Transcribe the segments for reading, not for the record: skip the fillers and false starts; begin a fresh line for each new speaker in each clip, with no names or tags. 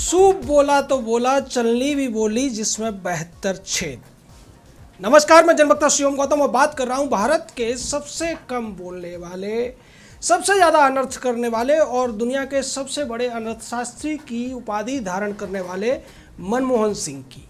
Soup बोला तो बोला, चलनी भी बोली जिसमें 72 छेद। नमस्कार, मैं जनवक्ता शिवम गौतम और बात कर रहा हूं भारत के सबसे कम बोलने वाले, सबसे ज़्यादा अनर्थ करने वाले और दुनिया के सबसे बड़े अनर्थशास्त्री की उपाधि धारण करने वाले मनमोहन सिंह की,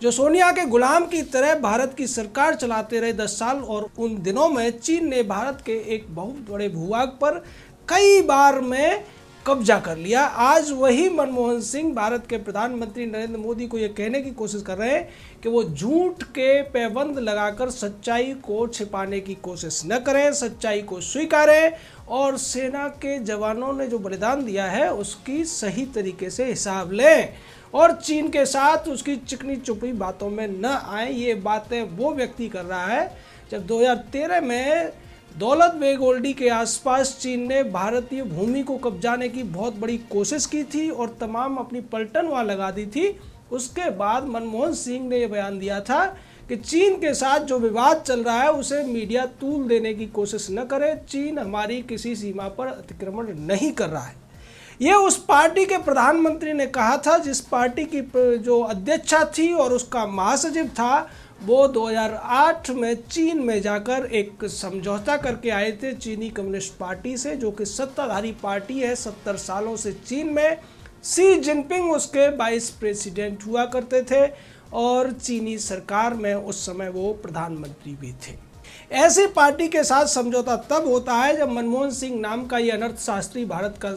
जो सोनिया के गुलाम की तरह भारत की सरकार चलाते रहे 10 साल। और उन दिनों में चीन ने भारत के एक बहुत बड़े भूभाग पर कई बार में कब्जा कर लिया। आज वही मनमोहन सिंह भारत के प्रधानमंत्री नरेंद्र मोदी को ये कहने की कोशिश कर रहे हैं कि वो झूठ के पैबंद लगाकर सच्चाई को छिपाने की कोशिश न करें, सच्चाई को स्वीकारें और सेना के जवानों ने जो बलिदान दिया है उसकी सही तरीके से हिसाब लें और चीन के साथ उसकी चिकनी चुपड़ी बातों में न आए। ये बातें वो व्यक्ति कर रहा है जब 2013 में दौलत बेग ओल्डी के आसपास चीन ने भारतीय भूमि को कब्जाने की बहुत बड़ी कोशिश की थी और तमाम अपनी पलटन वहाँ लगा दी थी। उसके बाद मनमोहन सिंह ने यह बयान दिया था कि चीन के साथ जो विवाद चल रहा है उसे मीडिया तूल देने की कोशिश न करे, चीन हमारी किसी सीमा पर अतिक्रमण नहीं कर रहा है। ये उस पार्टी के प्रधानमंत्री ने कहा था जिस पार्टी की जो अध्यक्षा थी और उसका महासचिव था वो 2008 में चीन में जाकर एक समझौता करके आए थे चीनी कम्युनिस्ट पार्टी से, जो कि सत्ताधारी पार्टी है 70 सालों से चीन में। शी जिनपिंग उसके वाइस प्रेसिडेंट हुआ करते थे और चीनी सरकार में उस समय वो प्रधानमंत्री भी थे। ऐसी पार्टी के साथ समझौता तब होता है जब मनमोहन सिंह नाम का ये अनर्थशास्त्री भारत का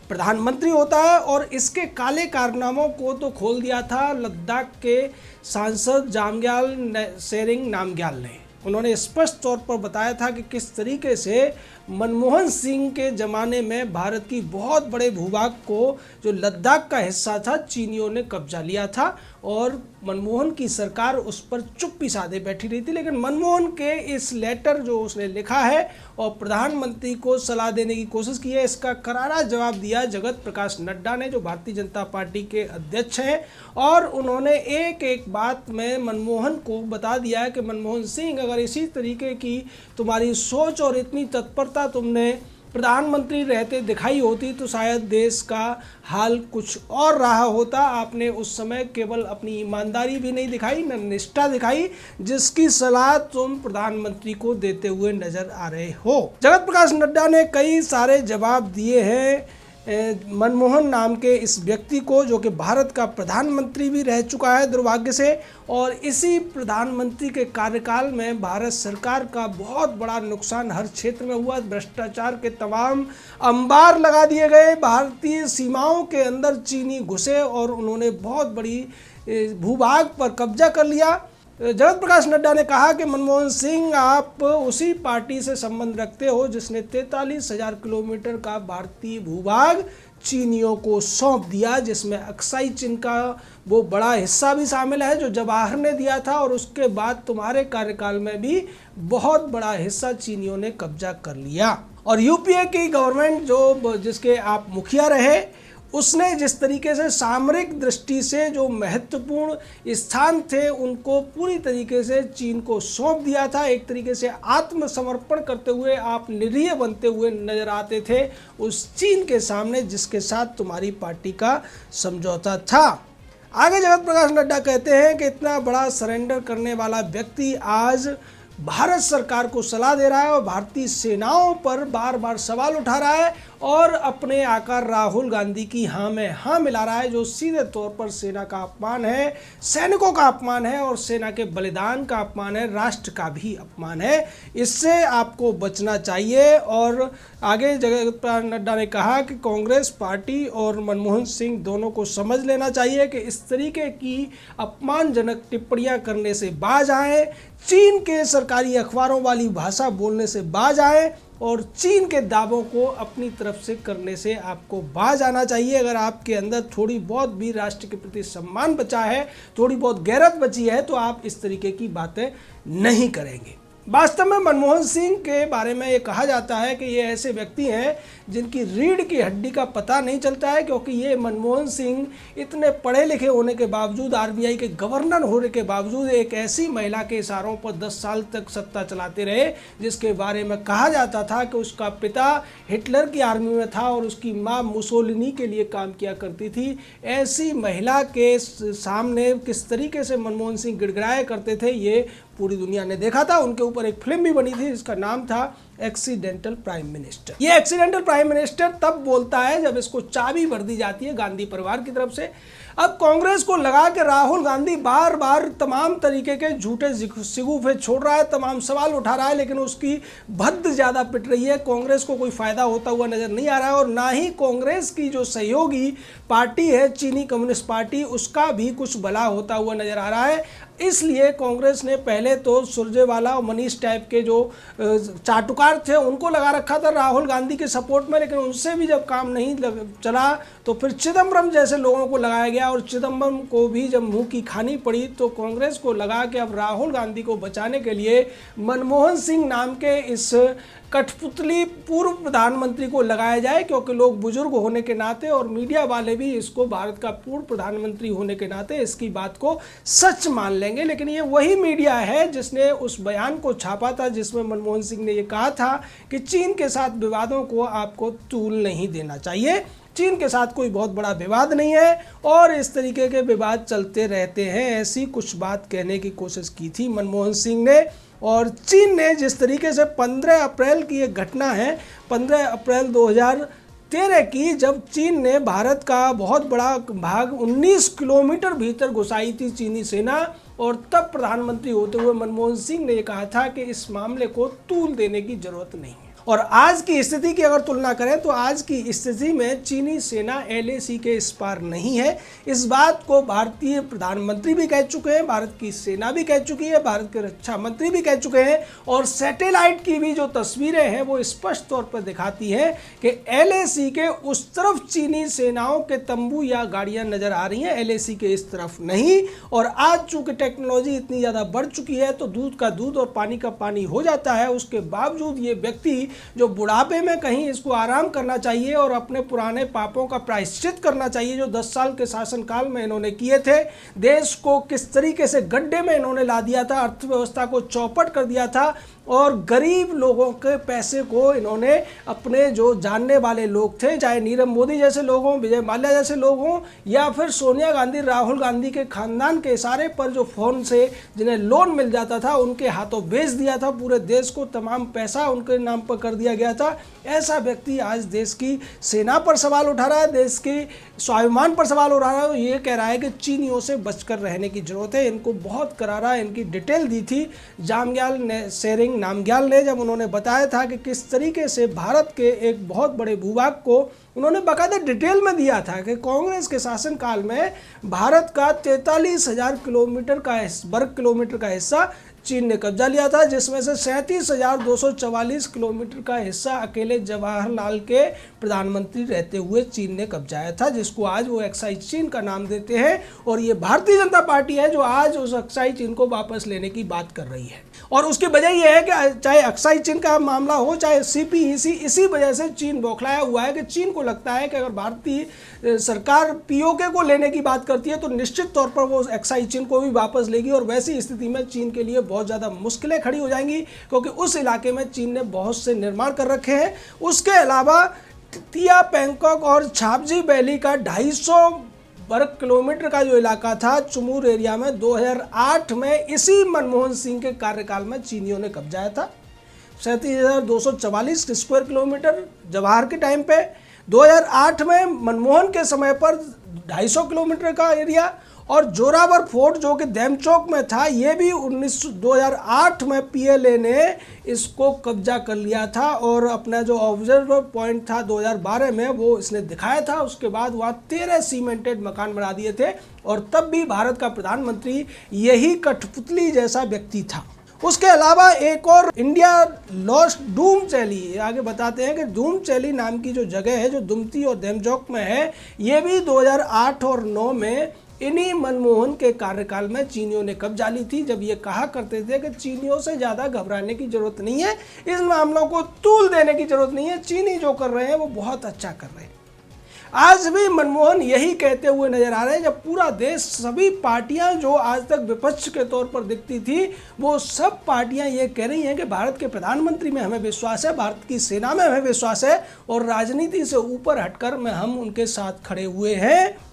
प्रधानमंत्री होता है। और इसके काले कारनामों को तो खोल दिया था लद्दाख के सांसद जामग्याल सेरिंग नामग्याल ने। उन्होंने स्पष्ट तौर पर बताया था कि किस तरीके से मनमोहन सिंह के ज़माने में भारत की बहुत बड़े भूभाग को, जो लद्दाख का हिस्सा था, चीनियों ने कब्जा लिया था और मनमोहन की सरकार उस पर चुप्पी साधे बैठी रही थी। लेकिन मनमोहन के इस लेटर जो उसने लिखा है और प्रधानमंत्री को सलाह देने की कोशिश की है, इसका करारा जवाब दिया जगत प्रकाश नड्डा ने, जो भारतीय जनता पार्टी के अध्यक्ष हैं। और उन्होंने एक एक बात में मनमोहन को बता दिया है कि मनमोहन सिंह, अगर इसी तरीके की तुम्हारी सोच और इतनी तत्परता तुमने प्रधानमंत्री रहते दिखाई होती तो शायद देश का हाल कुछ और रहा होता। आपने उस समय केवल अपनी ईमानदारी भी नहीं दिखाई, न निष्ठा दिखाई, जिसकी सलाह तुम प्रधानमंत्री को देते हुए नजर आ रहे हो। जगत प्रकाश नड्डा ने कई सारे जवाब दिए हैं मनमोहन नाम के इस व्यक्ति को, जो कि भारत का प्रधानमंत्री भी रह चुका है दुर्भाग्य से। और इसी प्रधानमंत्री के कार्यकाल में भारत सरकार का बहुत बड़ा नुकसान हर क्षेत्र में हुआ। भ्रष्टाचार के तमाम अंबार लगा दिए गए, भारतीय सीमाओं के अंदर चीनी घुसे और उन्होंने बहुत बड़ी भूभाग पर कब्जा कर लिया। जगत प्रकाश नड्डा ने कहा कि मनमोहन सिंह, आप उसी पार्टी से संबंध रखते हो जिसने 43,000 किलोमीटर का भारतीय भूभाग चीनियों को सौंप दिया, जिसमें अक्साई चीन का वो बड़ा हिस्सा भी शामिल है जो जवाहर ने दिया था। और उसके बाद तुम्हारे कार्यकाल में भी बहुत बड़ा हिस्सा चीनियों ने कब्जा कर लिया। और यूपीए की गवर्नमेंट जो जिसके आप मुखिया रहे, उसने जिस तरीके से सामरिक दृष्टि से जो महत्वपूर्ण स्थान थे उनको पूरी तरीके से चीन को सौंप दिया था। एक तरीके से आत्मसमर्पण करते हुए आप निरीह बनते हुए नजर आते थे उस चीन के सामने जिसके साथ तुम्हारी पार्टी का समझौता था। आगे जगत प्रकाश नड्डा कहते हैं कि इतना बड़ा सरेंडर करने वाला व्यक्ति आज भारत सरकार को सलाह दे रहा है और भारतीय सेनाओं पर बार बार सवाल उठा रहा है और अपने आकार राहुल गांधी की हाँ में हाँ मिला रहा है, जो सीधे तौर पर सेना का अपमान है, सैनिकों का अपमान है और सेना के बलिदान का अपमान है, राष्ट्र का भी अपमान है। इससे आपको बचना चाहिए। और आगे जगत प्रकाश नड्डा ने कहा कि कांग्रेस पार्टी और मनमोहन सिंह दोनों को समझ लेना चाहिए कि इस तरीके की अपमानजनक टिप्पणियां करने से बाज आएं, चीन के सरकारी अखबारों वाली भाषा बोलने से बाज आए और चीन के दावों को अपनी तरफ से करने से आपको बाज आना चाहिए। अगर आपके अंदर थोड़ी बहुत भी राष्ट्र के प्रति सम्मान बचा है, थोड़ी बहुत गैरत बची है, तो आप इस तरीके की बातें नहीं करेंगे। वास्तव में मनमोहन सिंह के बारे में ये कहा जाता है कि ये ऐसे व्यक्ति हैं जिनकी रीढ़ की हड्डी का पता नहीं चलता है, क्योंकि ये मनमोहन सिंह इतने पढ़े लिखे होने के बावजूद, आरबीआई के गवर्नर होने के बावजूद एक ऐसी महिला के इशारों पर 10 साल तक सत्ता चलाते रहे जिसके बारे में कहा जाता था कि उसका पिता हिटलर की आर्मी में था और उसकी माँ मुसोलिनी के लिए काम किया करती थी। ऐसी महिला के सामने किस तरीके से मनमोहन सिंह गिड़गिड़ाया करते थे ये पूरी दुनिया ने देखा था। उनके ऊपर एक फिल्म भी बनी थी जिसका नाम था एक्सीडेंटल प्राइम मिनिस्टर। ये एक्सीडेंटल प्राइम मिनिस्टर तब बोलता है जब इसको चाबी भर दी जाती है गांधी परिवार की तरफ से। अब कांग्रेस को लगा कि राहुल गांधी बार बार तमाम तरीके के झूठे शिगुफे छोड़ रहा है, तमाम सवाल उठा रहा है, लेकिन उसकी भद्द ज़्यादा पिट रही है। कांग्रेस को कोई फायदा होता हुआ नजर नहीं आ रहा है और ना ही कांग्रेस की जो सहयोगी पार्टी है चीनी कम्युनिस्ट पार्टी, उसका भी कुछ भला होता हुआ नजर आ रहा है। इसलिए कांग्रेस ने पहले तो सुरजेवाला और मनीष टाइप के जो चाटुकार थे उनको लगा रखा था राहुल गांधी के सपोर्ट में, लेकिन उनसे भी जब काम नहीं चला तो फिर चिदम्बरम जैसे लोगों को लगाया गया और चिदम्बरम को भी जब मुंह की खानी पड़ी तो कांग्रेस को लगा कि अब राहुल गांधी को बचाने के लिए मनमोहन सिंह नाम के इस कठपुतली पूर्व प्रधानमंत्री को लगाया जाए, क्योंकि लोग बुजुर्ग होने के नाते और मीडिया वाले भी इसको भारत का पूर्व प्रधानमंत्री होने के नाते इसकी बात को सच मान लेंगे। लेकिन ये वही मीडिया है जिसने उस बयान को छापा था जिसमें मनमोहन सिंह ने ये कहा था कि चीन के साथ विवादों को आपको तूल नहीं देना चाहिए, चीन के साथ कोई बहुत बड़ा विवाद नहीं है और इस तरीके के विवाद चलते रहते हैं। ऐसी कुछ बात कहने की कोशिश की थी मनमोहन सिंह ने। और चीन ने जिस तरीके से 15 अप्रैल की एक घटना है, 15 अप्रैल 2013 की, जब चीन ने भारत का बहुत बड़ा भाग 19 किलोमीटर भीतर घुसाई थी चीनी सेना, और तब प्रधानमंत्री होते हुए मनमोहन सिंह ने कहा था कि इस मामले को तूल देने की जरूरत नहीं है। और आज की स्थिति की अगर तुलना करें तो आज की स्थिति में चीनी सेना LAC के इस पार नहीं है। इस बात को भारतीय प्रधानमंत्री भी कह चुके हैं, भारत की सेना भी कह चुकी है, भारत के रक्षा मंत्री भी कह चुके हैं और सैटेलाइट की भी जो तस्वीरें हैं वो स्पष्ट तौर पर दिखाती हैं कि LAC के उस तरफ चीनी सेनाओं के तंबू या गाड़ियां नजर आ रही हैं, LAC के इस तरफ नहीं। और आज चूंकि टेक्नोलॉजी इतनी ज़्यादा बढ़ चुकी है तो दूध का दूध और पानी का पानी हो जाता है, उसके बावजूद ये व्यक्ति जो बुढ़ापे में कहीं इसको आराम करना चाहिए और अपने पुराने पापों का प्रायश्चित करना चाहिए जो 10 साल के शासनकाल में इन्होंने किए थे, देश को किस तरीके से गड्ढे में इन्होंने ला दिया था, अर्थव्यवस्था को चौपट कर दिया था और गरीब लोगों के पैसे को इन्होंने अपने जो जानने वाले लोग थे, चाहे नीरव मोदी जैसे लोग हों, विजय माल्या जैसे लोग हों या फिर सोनिया गांधी राहुल गांधी के खानदान के इशारे पर जो फोन से जिन्हें लोन मिल जाता था उनके हाथों भेज दिया था, पूरे देश को तमाम पैसा उनके नाम पर कर दिया गया था। ऐसा व्यक्ति आज देश की सेना पर सवाल उठा रहा है, देश के स्वाभिमान पर सवाल उठा रहा है, ये कह रहा है कि चीनियों से बचकर रहने की जरूरत है। इनको बहुत करारा इनकी डिटेल दी थी सेरिंग नामग्याल ने, जब उन्होंने बताया था कि किस तरीके से भारत के एक बहुत बड़े भूभाग को उन्होंने बाकायदा डिटेल में दिया था कि कांग्रेस के शासनकाल में भारत का 43,000 वर्ग किलोमीटर का हिस्सा चीन ने कब्जा लिया था, जिसमें से 37,244 किलोमीटर का हिस्सा अकेले जवाहरलाल के प्रधानमंत्री रहते हुए चीन ने कब्जाया था, जिसको आज वो एक्साइज चीन का नाम देते हैं। और ये भारतीय जनता पार्टी है जो आज उस एक्साइज चीन को वापस लेने की बात कर रही है। और उसकी वजह यह है कि चाहे एक्साइज चीन का मामला हो चाहे CPEC, इसी वजह से चीन बौखलाया हुआ है कि चीन को लगता है कि अगर भारतीय सरकार POK को लेने की बात करती है तो निश्चित तौर पर वो एक्साइज चीन को भी वापस लेगी और वैसी स्थिति में चीन के लिए बहुत ज़्यादा मुश्किलें खड़ी हो जाएंगी, क्योंकि उस इलाके में चीन ने बहुत से निर्माण कर रखे हैं। उसके अलावा तिया पैंगोंग और छापजी वैली का 250 वर्ग किलोमीटर का जो इलाका था चुमूर एरिया में 2008 में इसी मनमोहन सिंह के कार्यकाल में चीनियों ने कब्जाया था। 37,244 स्क्वायर किलोमीटर जवाहर के टाइम पे, 2008 में मनमोहन के समय पर 250 किलोमीटर का एरिया, और जोरावर फोर्ट जो कि देमचौक में था ये भी 2008 में PLA ने इसको कब्जा कर लिया था और अपना जो ऑब्जर्वर पॉइंट था 2012 में वो इसने दिखाया था। उसके बाद वहाँ 13 सीमेंटेड मकान बना दिए थे और तब भी भारत का प्रधानमंत्री यही कठपुतली जैसा व्यक्ति था। उसके अलावा एक और इंडिया लॉस्ट डूम चैली, आगे बताते हैं कि डूम चैली नाम की जो जगह है जो दुमती और देमचौक में है, ये भी 2008 और 9 में इन्हीं मनमोहन के कार्यकाल में चीनियों ने कब्जा ली थी, जब ये कहा करते थे कि चीनियों से ज़्यादा घबराने की ज़रूरत नहीं है, इन मामलों को तूल देने की ज़रूरत नहीं है, चीनी जो कर रहे हैं वो बहुत अच्छा कर रहे हैं। आज भी मनमोहन यही कहते हुए नजर आ रहे हैं, जब पूरा देश, सभी पार्टियां जो आज तक विपक्ष के तौर पर दिखती थी, वो सब पार्टियां ये कह रही हैं कि भारत के प्रधानमंत्री में हमें विश्वास है, भारत की सेना में हमें विश्वास है और राजनीति से ऊपर हटकर हम उनके साथ खड़े हुए हैं।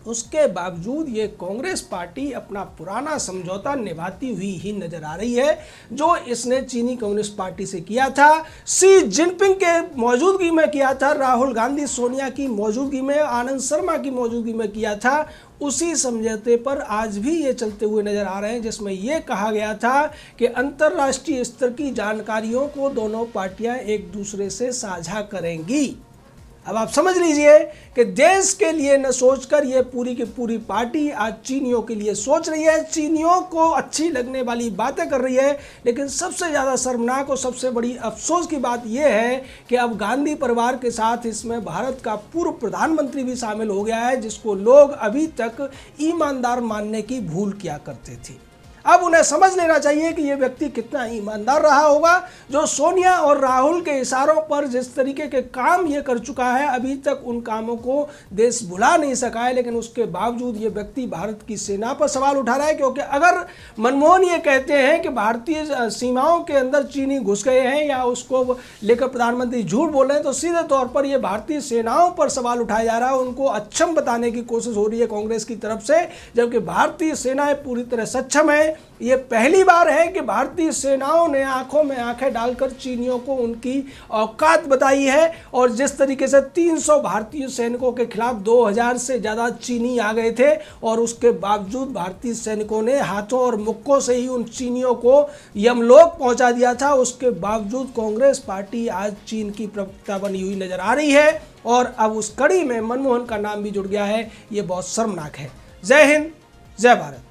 उसके बावजूद ये कांग्रेस पार्टी अपना पुराना समझौता निभाती हुई ही नजर आ रही है, जो इसने चीनी कम्युनिस्ट पार्टी से किया था, शी जिनपिंग के मौजूदगी में किया था, राहुल गांधी सोनिया की मौजूदगी में, आनंद शर्मा की मौजूदगी में किया था। उसी समझौते पर आज भी ये चलते हुए नजर आ रहे हैं, जिसमें ये कहा गया था कि अंतर्राष्ट्रीय स्तर की जानकारियों को दोनों पार्टियां एक दूसरे से साझा करेंगी। अब आप समझ लीजिए कि देश के लिए न सोचकर ये पूरी की पूरी पार्टी आज चीनियों के लिए सोच रही है, चीनियों को अच्छी लगने वाली बातें कर रही है। लेकिन सबसे ज़्यादा शर्मनाक और सबसे बड़ी अफसोस की बात यह है कि अब गांधी परिवार के साथ इसमें भारत का पूर्व प्रधानमंत्री भी शामिल हो गया है, जिसको लोग अभी तक ईमानदार मानने की भूल किया करते थे। अब उन्हें समझ लेना चाहिए कि ये व्यक्ति कितना ईमानदार रहा होगा, जो सोनिया और राहुल के इशारों पर जिस तरीके के काम ये कर चुका है, अभी तक उन कामों को देश भुला नहीं सका है। लेकिन उसके बावजूद ये व्यक्ति भारत की सेना पर सवाल उठा रहा है, क्योंकि अगर मनमोहन ये कहते हैं कि भारतीय सीमाओं के अंदर चीनी घुस गए हैं या उसको लेकर प्रधानमंत्री झूठ बोल रहे हैं, तो सीधे तौर पर यह भारतीय सेनाओं पर सवाल उठाया जा रहा है, उनको अक्षम बताने की कोशिश हो रही है कांग्रेस की तरफ से, जबकि भारतीय सेनाएं पूरी तरह सक्षम है। ये पहली बार है कि भारतीय सेनाओं ने आंखों में आंखें डालकर चीनियों को उनकी औकात बताई है, और जिस तरीके से 300 भारतीय सैनिकों के खिलाफ 2000 से ज़्यादा चीनी आ गए थे, और उसके बावजूद भारतीय सैनिकों ने हाथों और मुक्कों से ही उन चीनियों को यमलोक पहुंचा दिया था। उसके बावजूद कांग्रेस पार्टी आज चीन की प्रवक्ता बनी हुई नजर आ रही है, और अब उस कड़ी में मनमोहन का नाम भी जुड़ गया है। ये बहुत शर्मनाक है। जय हिंद, जय भारत।